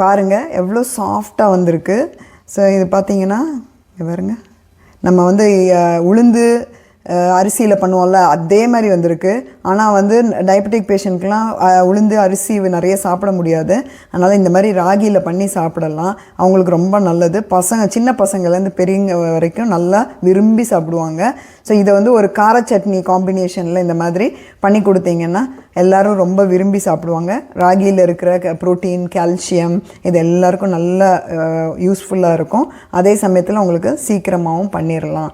பாருங்கள் எவ்வளோ சாஃப்டாக வந்திருக்கு. ஸோ இது பார்த்திங்கன்னா பாருங்க, நம்ம வந்து உளுந்து அரிசியில் பண்ணுவோம்ல அதே மாதிரி வந்திருக்கு. ஆனால் வந்து டயபெட்டிக் பேஷண்ட்க்கெலாம் உளுந்து அரிசி நிறைய சாப்பிட முடியாது. அதனால் இந்த மாதிரி ராகியில் பண்ணி சாப்பிடலாம். அவங்களுக்கு ரொம்ப நல்லது. சின்ன பசங்கள்லேருந்து பெரியவங்க வரைக்கும் நல்லா விரும்பி சாப்பிடுவாங்க. ஸோ இதை வந்து ஒரு கார சட்னி காம்பினேஷனில் இந்த மாதிரி பண்ணி கொடுத்தீங்கன்னா எல்லோரும் ரொம்ப விரும்பி சாப்பிடுவாங்க. ராகியில் இருக்கிற ப்ரோட்டீன், கால்சியம் இது எல்லாருக்கும் நல்லா யூஸ்ஃபுல்லாக இருக்கும். அதே சமயத்தில் உங்களுக்கு சீக்கிரமாகவும் பண்ணிடலாம்.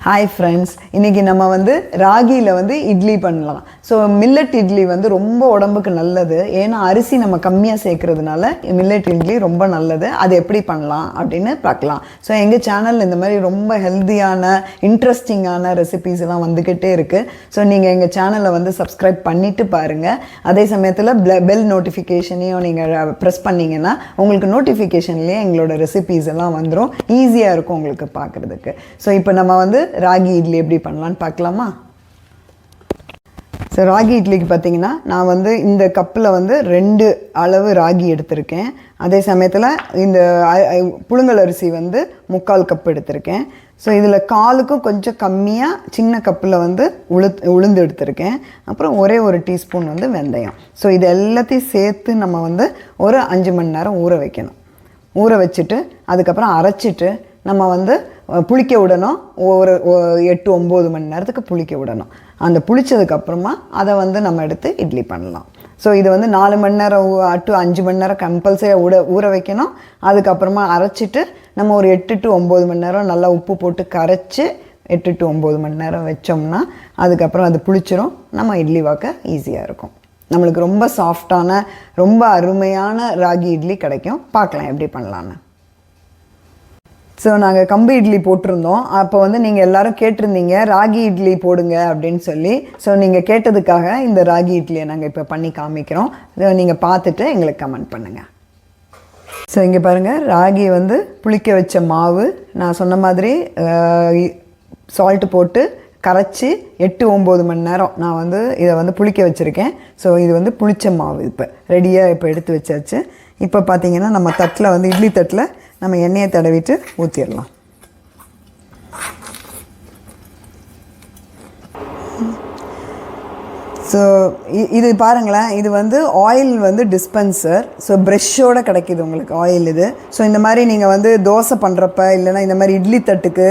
ஹாய் ஃப்ரெண்ட்ஸ், இன்றைக்கி நம்ம வந்து ராகியில் வந்து இட்லி பண்ணலாம். ஸோ மில்லட் இட்லி வந்து ரொம்ப உடம்புக்கு நல்லது. ஏன்னா அரிசி நம்ம கம்மியாக சேர்க்குறதுனால மில்லட் இட்லி ரொம்ப நல்லது. அது எப்படி பண்ணலாம் அப்படின்னு பார்க்கலாம். ஸோ எங்கள் சேனலில் இந்த மாதிரி ரொம்ப ஹெல்த்தியான இன்ட்ரெஸ்டிங்கான ரெசிபீஸ் எல்லாம் வந்துக்கிட்டே இருக்குது. ஸோ நீங்கள் எங்கள் சேனலை வந்து சப்ஸ்கிரைப் பண்ணிவிட்டு பாருங்கள். அதே சமயத்தில் பெல் நோட்டிஃபிகேஷனையும் நீங்கள் ப்ரெஸ் பண்ணிங்கன்னா உங்களுக்கு நோட்டிஃபிகேஷன்லேயே எங்களோட ரெசிபீஸ் எல்லாம் வந்துடும். ஈஸியாக இருக்கும் உங்களுக்கு பார்க்குறதுக்கு. ஸோ இப்போ நம்ம வந்து ராகி இட்லி எப்படி பண்ணலான்னு பார்க்கலாமா? ஸோ ராகி இட்லிக்கு பார்த்தீங்கன்னா நான் வந்து இந்த கப்பில் வந்து 2 அளவு ராகி எடுத்திருக்கேன். அதே சமயத்தில் இந்த புழுங்கல் அரிசி வந்து 3/4 கப் எடுத்திருக்கேன். ஸோ இதில் காலுக்கும் கொஞ்சம் கம்மியாக சின்ன கப்பில் வந்து உளுந்து எடுத்திருக்கேன். அப்புறம் ஒரே ஒரு டீஸ்பூன் வந்து வெந்தயம். ஸோ இது எல்லாத்தையும் சேர்த்து நம்ம வந்து ஒரு 5 மணி நேரம் ஊற வைக்கணும். ஊற வச்சுட்டு அதுக்கப்புறம் அரைச்சிட்டு நம்ம வந்து புளிக்க விடணும். ஒரு 8-9 மணி நேரத்துக்கு புளிக்க விடணும். அந்த புளிச்சதுக்கப்புறமா அதை வந்து நம்ம எடுத்து இட்லி பண்ணலாம். ஸோ இது வந்து 4 மணி நேரம் to 5 மணி நேரம் கம்பல்சரியாக ஊற வைக்கணும். அதுக்கப்புறமா அரைச்சிட்டு நம்ம ஒரு 8-9 மணி நேரம் நல்லா உப்பு போட்டு கரைச்சி 8-9 மணி நேரம் வச்சோம்னா அதுக்கப்புறம் அது புளிச்சிரும். நம்ம இட்லி வாக்க ஈஸியாக இருக்கும். நம்மளுக்கு ரொம்ப சாஃப்டான ரொம்ப அருமையான ராகி இட்லி கிடைக்கும். பார்க்கலாம் எப்படி பண்ணலான்னு. ஸோ நாங்கள் கம்பு இட்லி போட்டிருந்தோம். அப்போ வந்து நீங்கள் எல்லோரும் கேட்டிருந்தீங்க ராகி இட்லி போடுங்க அப்படின்னு சொல்லி. ஸோ நீங்கள் கேட்டதுக்காக இந்த ராகி இட்லியை நாங்கள் இப்போ பண்ணி காமிக்கிறோம். நீங்கள் பார்த்துட்டு எங்களுக்கு கமெண்ட் பண்ணுங்கள். ஸோ இங்கே பாருங்கள், ராகி வந்து புளிக்க வச்ச மாவு நான் சொன்ன மாதிரி சால்ட்டு போட்டு கரைச்சி 8-9 மணி நேரம் நான் வந்து இதை வந்து புளிக்க வச்சுருக்கேன். ஸோ இது வந்து புளிச்ச மாவு இப்போ ரெடியாக இப்போ எடுத்து வச்சாச்சு. இப்போ பார்த்திங்கன்னா நம்ம தட்டில் வந்து இட்லி தட்டில் நம்ம எண்ணெயை தடவிட்டு ஊற்றிடலாம். ஸோ இது பாருங்களேன், இது வந்து ஆயில் வந்து டிஸ்பென்சர். ஸோ ப்ரெஷ்ஷோடு கிடைக்கிது உங்களுக்கு ஆயில் இது. ஸோ இந்த மாதிரி நீங்கள் வந்து தோசை பண்ணுறப்ப இல்லைனா இந்த மாதிரி இட்லி தட்டுக்கு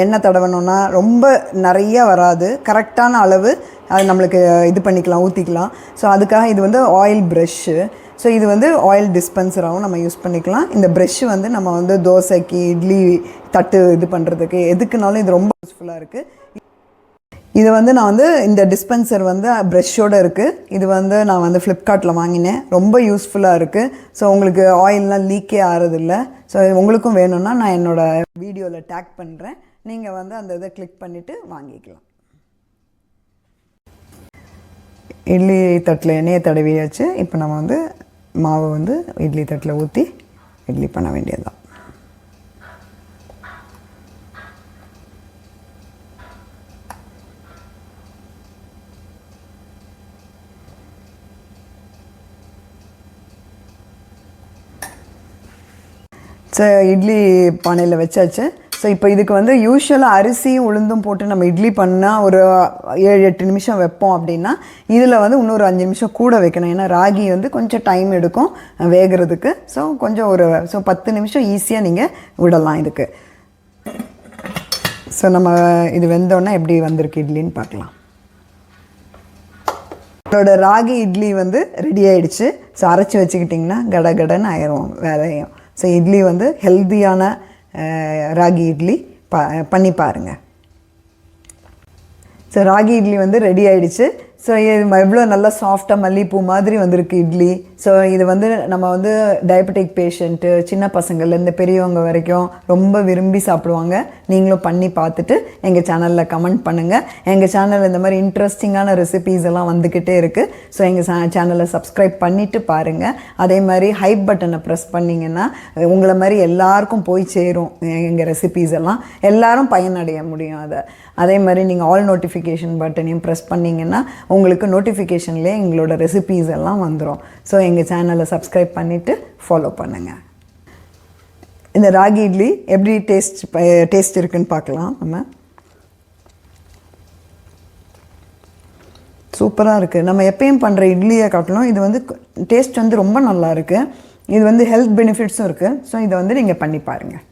எண்ணெய் தடவணுன்னா ரொம்ப நிறைய வராது. கரெக்டான அளவு அது நம்மளுக்கு இது பண்ணிக்கலாம், ஊற்றிக்கலாம். ஸோ அதுக்காக இது வந்து ஆயில் ப்ரெஷ்ஷு. ஸோ இது வந்து ஆயில் டிஸ்பென்சராகவும் நம்ம யூஸ் பண்ணிக்கலாம். இந்த ப்ரெஷ்ஷு வந்து நம்ம வந்து தோசைக்கு இட்லி தட்டு இது பண்ணுறதுக்கு எதுக்குனாலும் இது ரொம்ப யூஸ்ஃபுல்லாக இருக்குது. இது வந்து நான் வந்து இந்த டிஸ்பென்சர் வந்து ப்ரெஷ்ஷோடு இருக்குது. இது வந்து நான் வந்து ஃப்ளிப்கார்ட்டில் வாங்கினேன். ரொம்ப யூஸ்ஃபுல்லாக இருக்குது. ஸோ உங்களுக்கு ஆயிலெலாம் லீக்கே ஆகிறதில்ல. ஸோ உங்களுக்கும் வேணும்னா நான் என்னோடய வீடியோவில் டேக் பண்ணுறேன். நீங்கள் வந்து அந்த இதை கிளிக் பண்ணிவிட்டு வாங்கிக்கலாம். இட்லி தட்டில் எண்ணெயை தடவியாச்சு. இப்போ நம்ம வந்து மாவை வந்து இட்லி தட்டில் ஊற்றி இட்லி பண்ண வேண்டியது தான். ஸோ இட்லி பானையில் வச்சாச்சு. ஸோ இப்போ இதுக்கு வந்து யூஸ்வலாக அரிசியும் உளுந்தும் போட்டு நம்ம இட்லி பண்ணால் ஒரு 7-8 நிமிஷம் வைப்போம் அப்படின்னா இதில் வந்து இன்னொரு 5 நிமிஷம் கூட வைக்கணும். ஏன்னா ராகி வந்து கொஞ்சம் டைம் எடுக்கும் வேகிறதுக்கு. ஸோ கொஞ்சம் ஒரு 10 நிமிஷம் ஈஸியாக நீங்கள் விடலாம் இதுக்கு. ஸோ நம்ம இது வெந்தோடனே எப்படி வந்திருக்கு இட்லின்னு பார்க்கலாம். நம்மளோட ராகி இட்லி வந்து ரெடி ஆகிடுச்சு. ஸோ அரைச்சி வச்சுக்கிட்டிங்கன்னா கடன்னு ஆயிரும் வேலையும். ஸோ இட்லி வந்து ஹெல்த்தியான ராகி இட்லி பண்ணி பாருங்கள். ஸோ ராகி இட்லி வந்து ரெடி ஆகிடுச்சு. ஸோ எவ்வளோ நல்லா சாஃப்டாக மல்லிகைப்பூ மாதிரி வந்திருக்கு இட்லி. ஸோ இது வந்து நம்ம வந்து டயபெட்டிக் பேஷண்ட்டு சின்ன பசங்கள்லேருந்து பெரியவங்க வரைக்கும் ரொம்ப விரும்பி சாப்பிடுவாங்க. நீங்களும் பண்ணி பார்த்துட்டு எங்கள் சேனலில் கமெண்ட் பண்ணுங்கள். எங்கள் சேனலில் இந்த மாதிரி இன்ட்ரெஸ்டிங்கான ரெசிபீஸ் எல்லாம் வந்துக்கிட்டே இருக்குது. ஸோ எங்கள் சேனலை சப்ஸ்கிரைப் பண்ணிவிட்டு பாருங்கள். அதே மாதிரி ஹைப் பட்டனை ப்ரெஸ் பண்ணிங்கன்னா உங்களை மாதிரி எல்லாருக்கும் போய் சேரும். எங்கள் ரெசிபீஸ் எல்லாம் எல்லாரும் பயனடைய முடியும். அதே மாதிரி நீங்கள் ஆல் நோட்டிஃபிகேஷன் பட்டனையும் ப்ரெஸ் பண்ணிங்கன்னா உங்களுக்கு நோட்டிஃபிகேஷன்லேயே எங்களோட ரெசிபீஸ் எல்லாம் வந்துடும். ஸோ எங்கள் சேனலை சப்ஸ்கிரைப் பண்ணிவிட்டு ஃபாலோ பண்ணுங்கள். இந்த ராகி இட்லி எப்படி டேஸ்ட் இருக்குன்னு பார்க்கலாம். நம்ம சூப்பராக இருக்குது. நம்ம எப்பயும் பண்ணுற இட்லியை காட்டிலும் இது வந்து டேஸ்ட் வந்து ரொம்ப நல்லா இருக்குது. இது வந்து ஹெல்த் பெனிஃபிட்ஸும் இருக்குது. ஸோ இதை வந்து நீங்கள் பண்ணி பாருங்கள்.